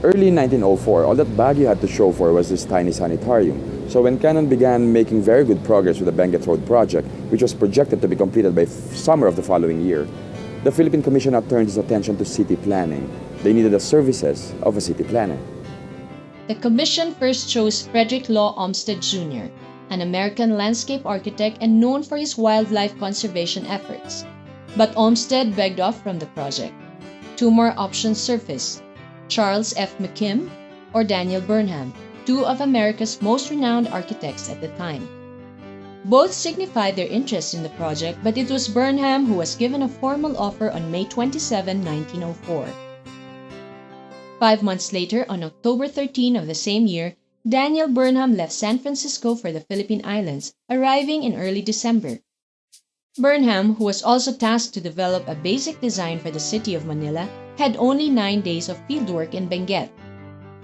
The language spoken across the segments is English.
Early 1904, all that Baguio had to show for was this tiny sanitarium. So when Canon began making very good progress with the Benguet Road project, which was projected to be completed by summer of the following year, the Philippine Commission now turned its attention to city planning. They needed the services of a city planner. The Commission first chose Frederick Law Olmsted Jr., an American landscape architect and known for his wildlife conservation efforts. But Olmsted begged off from the project. Two more options surfaced: Charles F. McKim or Daniel Burnham, two of America's most renowned architects at the time. Both signified their interest in the project, but it was Burnham who was given a formal offer on May 27, 1904. 5 months later, on October 13 of the same year, Daniel Burnham left San Francisco for the Philippine Islands, arriving in early December. Burnham, who was also tasked to develop a basic design for the city of Manila, had only 9 days of fieldwork in Benguet.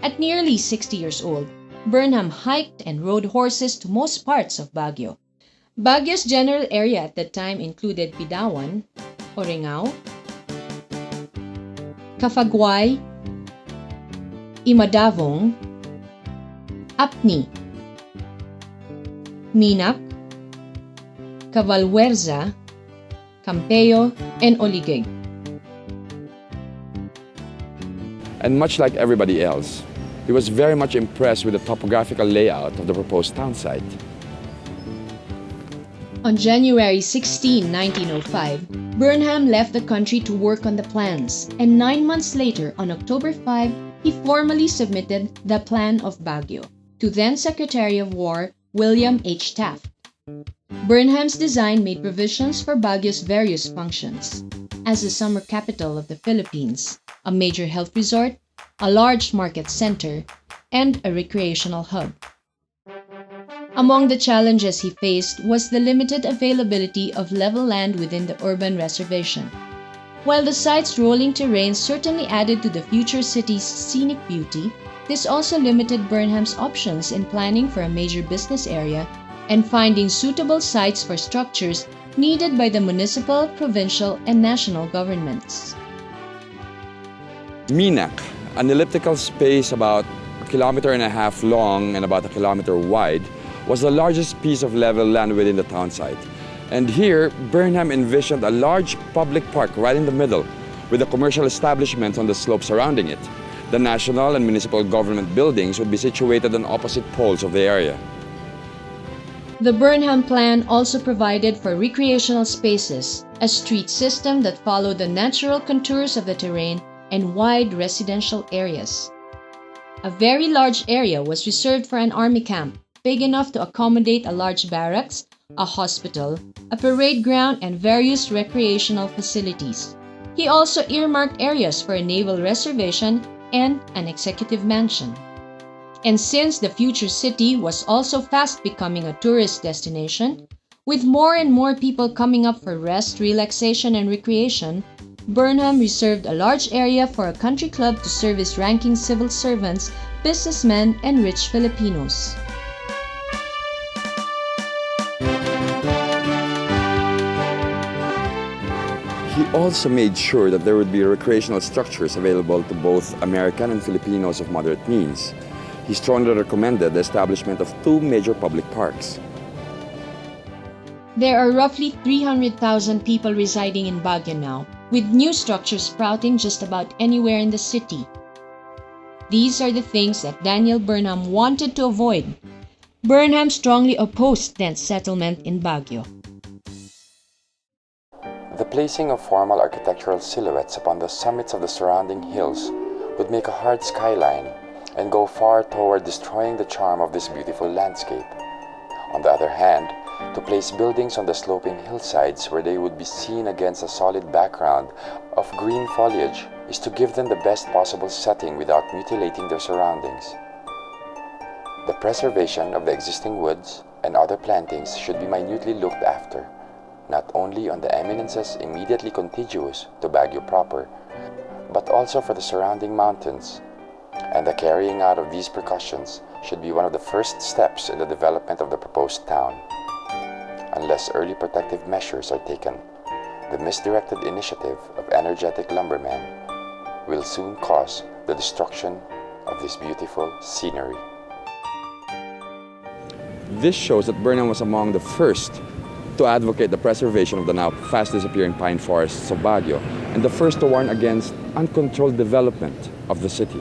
At nearly 60 years old, Burnham hiked and rode horses to most parts of Baguio. Baguio's general area at that time included Pidawan, Orengao, Cafaguay, Imadavong, Apni, Minac, Cavalhuerza, Campeo, and Oligeg. And much like everybody else, he was very much impressed with the topographical layout of the proposed town site. On January 16, 1905, Burnham left the country to work on the plans, and 9 months later, on October 5, he formally submitted the Plan of Baguio to then Secretary of War William H. Taft. Burnham's design made provisions for Baguio's various functions: as the summer capital of the Philippines, a major health resort, a large market center, and a recreational hub. Among the challenges he faced was the limited availability of level land within the urban reservation. While the site's rolling terrain certainly added to the future city's scenic beauty, this also limited Burnham's options in planning for a major business area and finding suitable sites for structures needed by the municipal, provincial, and national governments. Minac, an elliptical space about 1.5 kilometers long and about 1 kilometer wide, was the largest piece of level land within the town site. And here, Burnham envisioned a large public park right in the middle, with the commercial establishments on the slope surrounding it. The national and municipal government buildings would be situated on opposite poles of the area. The Burnham plan also provided for recreational spaces, a street system that followed the natural contours of the terrain, and wide residential areas. A very large area was reserved for an army camp, big enough to accommodate a large barracks, a hospital, a parade ground, and various recreational facilities. He also earmarked areas for a naval reservation and an executive mansion. And since the future city was also fast becoming a tourist destination, with more and more people coming up for rest, relaxation, and recreation, Burnham reserved a large area for a country club to service ranking civil servants, businessmen, and rich Filipinos. He also made sure that there would be recreational structures available to both American and Filipinos of moderate means. He strongly recommended the establishment of 2 major public parks. There are roughly 300,000 people residing in Baguio now, with new structures sprouting just about anywhere in the city. These are the things that Daniel Burnham wanted to avoid. Burnham strongly opposed dense settlement in Baguio. The placing of formal architectural silhouettes upon the summits of the surrounding hills would make a hard skyline and go far toward destroying the charm of this beautiful landscape. On the other hand, to place buildings on the sloping hillsides where they would be seen against a solid background of green foliage is to give them the best possible setting without mutilating their surroundings. The preservation of the existing woods and other plantings should be minutely looked after, not only on the eminences immediately contiguous to Baguio proper, but also for the surrounding mountains, and the carrying out of these precautions should be one of the first steps in the development of the proposed town. Unless early protective measures are taken, the misdirected initiative of energetic lumbermen will soon cause the destruction of this beautiful scenery. This shows that Burnham was among the first to advocate the preservation of the now fast disappearing pine forests of Baguio and the first to warn against uncontrolled development of the city.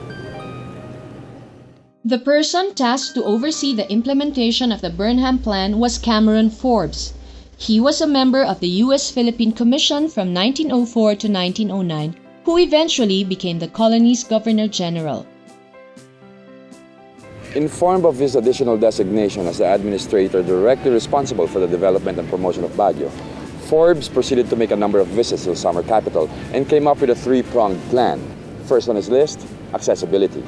The person tasked to oversee the implementation of the Burnham Plan was Cameron Forbes. He was a member of the U.S.-Philippine Commission from 1904 to 1909, who eventually became the colony's Governor-General. Informed of his additional designation as the administrator directly responsible for the development and promotion of Baguio, Forbes proceeded to make a number of visits to the summer capital and came up with a three-pronged plan. First on his list, accessibility.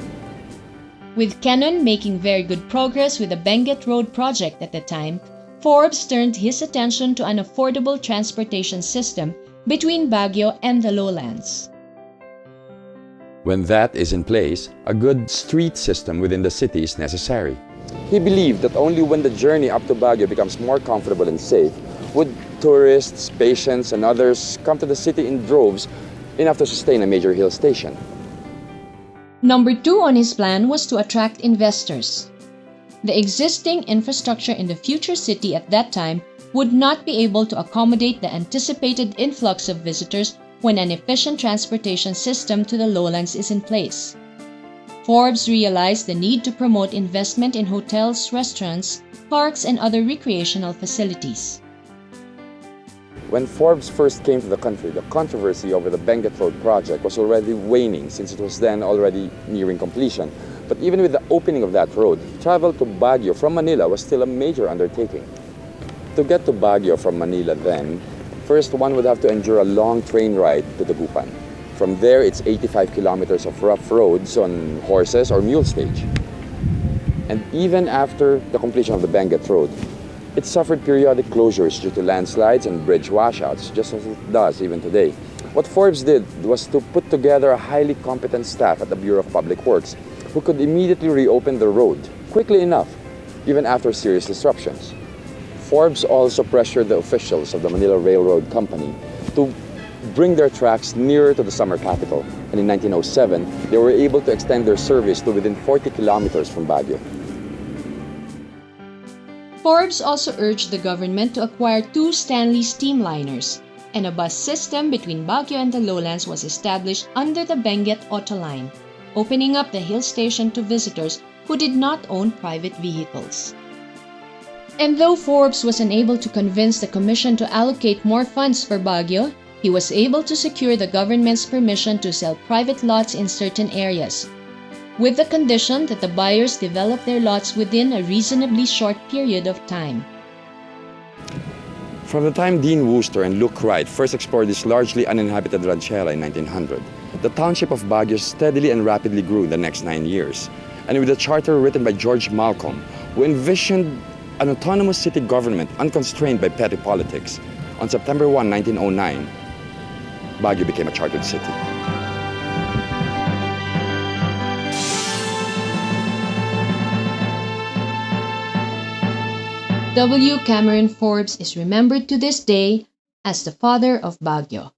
With Cannon making very good progress with the Benguet Road project at the time, Forbes turned his attention to an affordable transportation system between Baguio and the lowlands. When that is in place, a good street system within the city is necessary. He believed that only when the journey up to Baguio becomes more comfortable and safe would tourists, patients, and others come to the city in droves, enough to sustain a major hill station. Number 2 on his plan was to attract investors. The existing infrastructure in the future city at that time would not be able to accommodate the anticipated influx of visitors when an efficient transportation system to the lowlands is in place. Forbes realized the need to promote investment in hotels, restaurants, parks, and other recreational facilities. When Forbes first came to the country, the controversy over the Benguet Road project was already waning since it was then already nearing completion. But even with the opening of that road, travel to Baguio from Manila was still a major undertaking. To get to Baguio from Manila then, first one would have to endure a long train ride to Dagupan. From there, it's 85 kilometers of rough roads on horses or mule stage. And even after the completion of the Benguet Road, it suffered periodic closures due to landslides and bridge washouts, just as it does even today. What Forbes did was to put together a highly competent staff at the Bureau of Public Works who could immediately reopen the road quickly enough, even after serious disruptions. Forbes also pressured the officials of the Manila Railroad Company to bring their tracks nearer to the summer capital, and in 1907, they were able to extend their service to within 40 kilometers from Baguio. Forbes also urged the government to acquire 2 Stanley steamliners, and a bus system between Baguio and the lowlands was established under the Benguet Auto Line, opening up the hill station to visitors who did not own private vehicles. And though Forbes was unable to convince the Commission to allocate more funds for Baguio, he was able to secure the government's permission to sell private lots in certain areas, with the condition that the buyers develop their lots within a reasonably short period of time. From the time Dean Wooster and Luke Wright first explored this largely uninhabited ranchera in 1900, the township of Baguio steadily and rapidly grew in the next 9 years. And with a charter written by George Malcolm, who envisioned an autonomous city government unconstrained by petty politics, on September 1, 1909, Baguio became a chartered city. W. Cameron Forbes is remembered to this day as the father of Baguio.